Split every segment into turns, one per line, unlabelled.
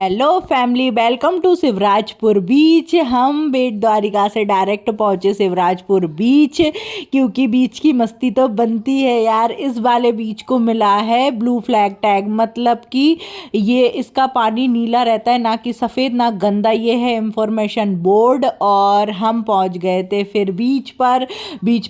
Hello family, welcome to Shivrajpur beach. हम बेट द्वारिका से direct पहुंचे शिवराजपुर बीच, क्योंकि बीच की मस्ती तो बनती है यार। इस वाले बीच को मिला है ब्लू फ्लैग टैग, मतलब कि ये इसका पानी नीला रहता है, ना कि सफ़ेद ना गंदा। ये है इंफॉर्मेशन बोर्ड। और हम पहुंच गए थे फिर बीच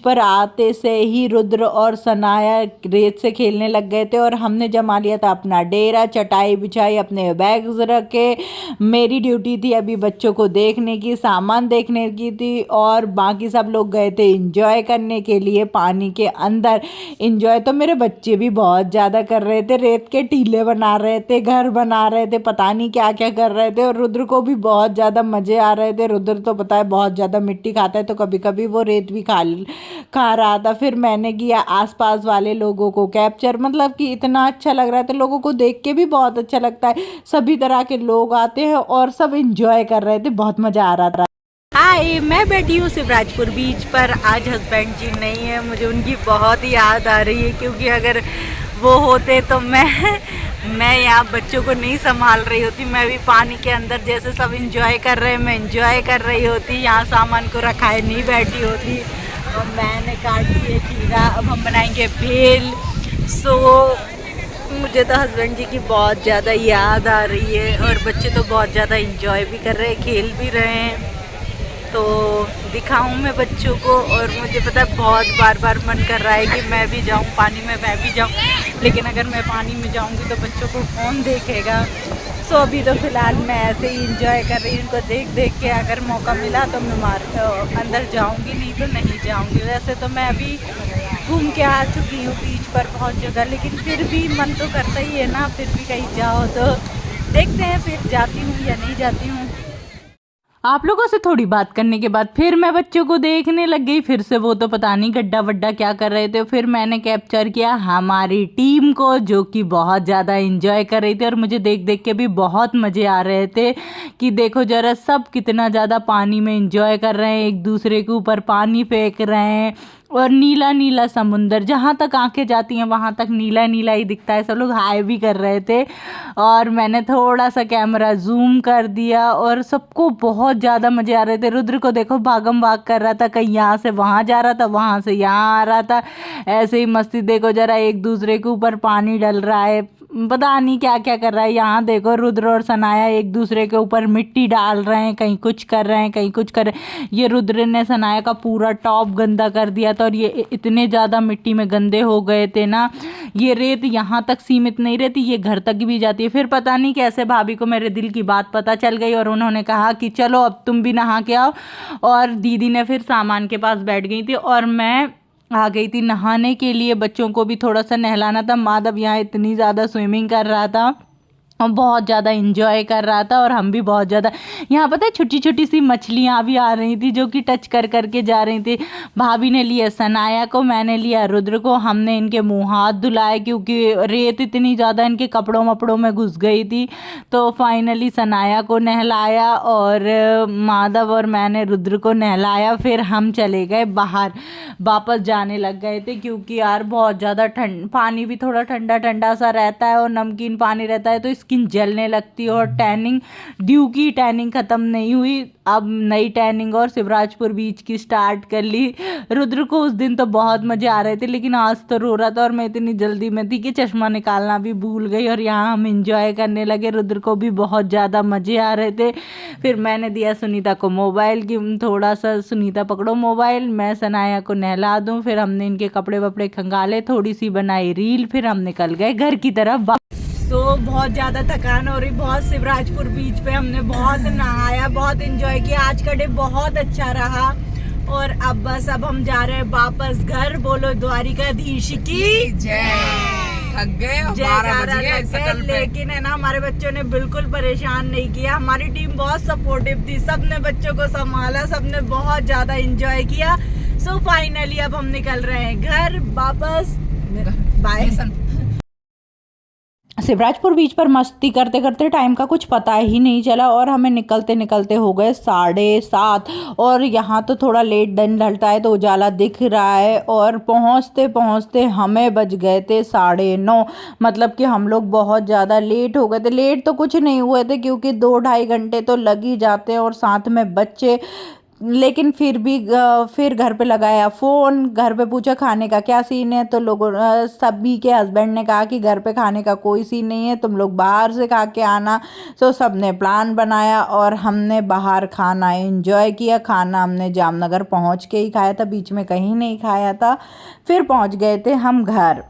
पर आते से ही रुद्र और सनाया रेत से खेलने लग गए थे, और हमने जमा लिया था अपना डेरा, चटाई बिछाई, अपने बैग्स के। मेरी ड्यूटी थी अभी बच्चों को देखने की, सामान देखने की थी, और बाकी सब लोग गए थे एंजॉय करने के लिए पानी के अंदर। एंजॉय तो मेरे बच्चे भी बहुत ज़्यादा कर रहे थे, रेत के टीले बना रहे थे, घर बना रहे थे, पता नहीं क्या क्या कर रहे थे। और रुद्र को भी बहुत ज़्यादा मज़े आ रहे थे। रुद्र तो पता है बहुत ज़्यादा मिट्टी खाता है, तो कभी कभी वो रेत भी खा रहा था। फिर मैंने किया आसपास वाले लोगों को कैप्चर, मतलब कि इतना अच्छा लग रहा था, लोगों को देख के भी बहुत अच्छा लगता है। सभी तरह के लोग आते हैं और सब एंजॉय कर रहे थे, बहुत मज़ा आ रहा था। हाय, मैं बैठी हूँ शिवराजपुर बीच पर। आज हस्बैंड जी नहीं है, मुझे उनकी बहुत याद आ रही है, क्योंकि अगर वो होते तो मैं यहाँ बच्चों को नहीं संभाल रही होती। मैं भी पानी के अंदर जैसे सब एंजॉय कर रहे हैं, मैं एंजॉय कर रही होती, यहाँ सामान को रखाए नहीं बैठी होती। और मैंने काट दिए खीरा, अब हम बनाएंगे भेल। सो मुझे तो हस्बैंड जी की बहुत ज़्यादा याद आ रही है, और बच्चे तो बहुत ज़्यादा एंजॉय भी कर रहे हैं, खेल भी रहे हैं। तो दिखाऊं मैं बच्चों को, और मुझे पता है बहुत बार मन कर रहा है कि मैं भी जाऊं पानी में, मैं भी जाऊं, लेकिन अगर मैं पानी में जाऊंगी तो बच्चों को कौन देखेगा। सो अभी तो फ़िलहाल मैं ऐसे ही इंजॉय कर रही हूँ, उनको देख के। अगर मौका मिला तो मैं अंदर जाऊंगी, नहीं तो नहीं जाऊंगी। वैसे तो मैं अभी घूम के आ चुकी हूँ बीच पर बहुत जगह, लेकिन फिर भी मन तो करता ही है ना, फिर भी कहीं जाओ तो देखते हैं फिर जाती हूँ या नहीं जाती हूँ। आप लोगों से थोड़ी बात करने के बाद फिर मैं बच्चों को देखने लग गई। फिर से वो तो पता नहीं गड्ढा वड्ढा क्या कर रहे थे। फिर मैंने कैप्चर किया हमारी टीम को, जो कि बहुत ज़्यादा एंजॉय कर रही थी, और मुझे देख के भी बहुत मज़े आ रहे थे कि देखो ज़रा सब कितना ज़्यादा पानी में एंजॉय कर रहे हैं, एक दूसरे के ऊपर पानी फेंक रहे हैं, और नीला नीला समुंदर, जहाँ तक आंखें जाती हैं वहाँ तक नीला नीला ही दिखता है। सब लोग हाई भी कर रहे थे, और मैंने थोड़ा सा कैमरा जूम कर दिया, और सबको बहुत ज़्यादा मज़े आ रहे थे। रुद्र को देखो भागम भाग कर रहा था, कहीं यहाँ से वहाँ जा रहा था, वहाँ से यहाँ आ रहा था, ऐसे ही मस्ती। देखो ज़रा एक दूसरे के ऊपर पानी डल रहा है, पता नहीं क्या क्या कर रहा है। यहाँ देखो रुद्र और सनाया एक दूसरे के ऊपर मिट्टी डाल रहे हैं, कहीं कुछ कर रहे हैं, कहीं कुछ कर रहे हैं। ये रुद्र ने सनाया का पूरा टॉप गंदा कर दिया था, और ये इतने ज़्यादा मिट्टी में गंदे हो गए थे ना। ये रेत यहाँ तक सीमित नहीं रहती, ये घर तक भी जाती है। फिर पता नहीं कैसे भाभी को मेरे दिल की बात पता चल गई, और उन्होंने कहा कि चलो अब तुम भी नहा के आओ। और दीदी ने फिर सामान के पास बैठ गई थी, और मैं आ गई थी नहाने के लिए। बच्चों को भी थोड़ा सा नहलाना था। माधव यहाँ इतनी ज़्यादा स्विमिंग कर रहा था और बहुत ज़्यादा इंजॉय कर रहा था, और हम भी बहुत ज़्यादा। यहाँ पता है छोटी छोटी सी मछलियाँ भी आ रही थी, जो कि टच कर करके जा रही थी। भाभी ने लिया सनाया को, मैंने लिया रुद्र को। हमने इनके मुँह हाथ धुलाए, क्योंकि रेत इतनी ज़्यादा इनके कपड़ों वपड़ों में घुस गई थी। तो फाइनली सनाया को नहलाया, और माधव और मैंने रुद्र को नहलाया। फिर हम चले गए बाहर, वापस जाने लग गए थे, क्योंकि यार बहुत ज़्यादा पानी भी थोड़ा ठंडा ठंडा सा रहता है, और नमकीन पानी रहता है, तो स्किन जलने लगती है। और टैनिंग, ड्यू की टैनिंग ख़त्म नहीं हुई, अब नई टैनिंग और शिवराजपुर बीच की स्टार्ट कर ली। रुद्र को उस दिन तो बहुत मज़े आ रहे थे, लेकिन आज तो रो रहा था, और मैं इतनी जल्दी में थी कि चश्मा निकालना भी भूल गई। और यहाँ हम इंजॉय करने लगे, रुद्र को भी बहुत ज़्यादा मज़े आ रहे थे। फिर मैंने दिया सुनीता को मोबाइल कि थोड़ा सा सुनीता पकड़ो मोबाइल, मैं सनाया को नहला दूँ। फिर हमने इनके कपड़े वपड़े खंगाले, थोड़ी सी बनाई रील, फिर हम निकल गए घर की तरफ। तो बहुत ज़्यादा थकान हो रही, बहुत। शिवराजपुर बीच पे हमने बहुत नहाया, बहुत एंजॉय किया। आज का डे बहुत अच्छा रहा, और अब बस अब हम जा रहे हैं वापस घर। बोलो द्वारिकाधीश की जय।
थक गए,
12 बज गए, लेकिन है ना हमारे बच्चों ने बिल्कुल परेशान नहीं किया। हमारी टीम बहुत सपोर्टिव थी, सबने बच्चों को संभाला, सबने बहुत ज़्यादा एंजॉय किया। सो फाइनली अब हम निकल रहे हैं घर वापस। बाय। शिवराजपुर बीच पर मस्ती करते करते टाइम का कुछ पता ही नहीं चला और हमें निकलते निकलते हो गए 7:30। और यहाँ तो थोड़ा लेट दिन ढलता है तो उजाला दिख रहा है, और पहुँचते पहुँचते हमें बज गए थे 9:30। मतलब कि हम लोग बहुत ज़्यादा लेट हो गए थे। लेट तो कुछ नहीं हुए थे क्योंकि 2-2.5 घंटे तो लग ही जाते हैं, और साथ में बच्चे। लेकिन फिर भी फिर घर पे लगाया फ़ोन, घर पे पूछा खाने का क्या सीन है, तो लोगों सभी के हस्बैंड ने कहा कि घर पे खाने का कोई सीन नहीं है, तुम लोग बाहर से खा के आना। तो सब ने प्लान बनाया और हमने बाहर खाना एंजॉय किया। खाना हमने जामनगर पहुंच के ही खाया था, बीच में कहीं नहीं खाया था। फिर पहुंच गए थे हम घर।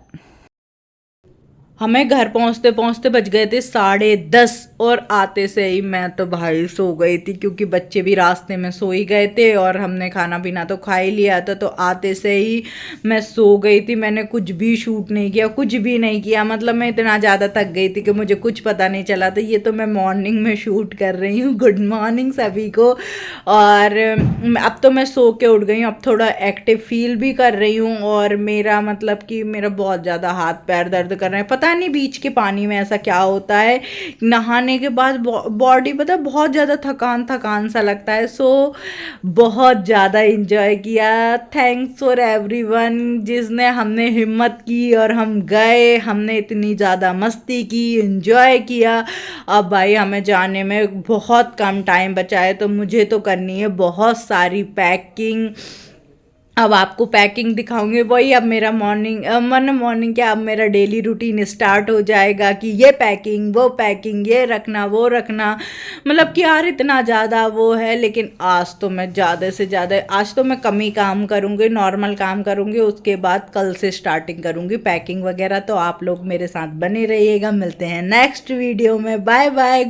हमें घर पहुंचते पहुंचते बज गए थे 10:30, और आते से ही मैं तो भाई सो गई थी क्योंकि बच्चे भी रास्ते में सो ही गए थे और हमने खाना पीना तो खा ही लिया था। तो आते से ही मैं सो गई थी। मैंने कुछ भी शूट नहीं किया, कुछ भी नहीं किया। मतलब मैं इतना ज़्यादा थक गई थी कि मुझे कुछ पता नहीं चला। तो ये तो मैं मॉर्निंग में शूट कर रही हूँ। गुड मॉर्निंग सभी को। और अब तो मैं सो के उठ गई हूँ, अब थोड़ा एक्टिव फील भी कर रही हूँ। और मेरा मतलब कि मेरा बहुत ज़्यादा हाथ पैर दर्द कर रहे हैं। पता नहीं बीच के पानी में ऐसा क्या होता है, नहाने के बाद बॉडी पता है बहुत ज़्यादा थकान थकान सा लगता है। सो बहुत ज़्यादा इंजॉय किया। थैंक्स फॉर एवरीवन जिसने हमने हिम्मत की और हम गए। हमने इतनी ज़्यादा मस्ती की, इंजॉय किया। अब भाई हमें जाने में बहुत कम टाइम बचा है, तो मुझे तो करनी है बहुत सारी पैकिंग। अब आपको पैकिंग दिखाऊंगी। वही अब मेरा मॉर्निंग क्या, अब मेरा डेली रूटीन स्टार्ट हो जाएगा कि ये पैकिंग वो पैकिंग, ये रखना वो रखना। मतलब कि यार इतना ज़्यादा वो है। लेकिन आज तो मैं ज़्यादा से ज़्यादा, आज तो मैं कम ही काम करूँगी, नॉर्मल काम करूँगी। उसके बाद कल से स्टार्टिंग करूँगी पैकिंग वगैरह। तो आप लोग मेरे साथ बने रहिएगा। मिलते हैं नेक्स्ट वीडियो में। Bye bye.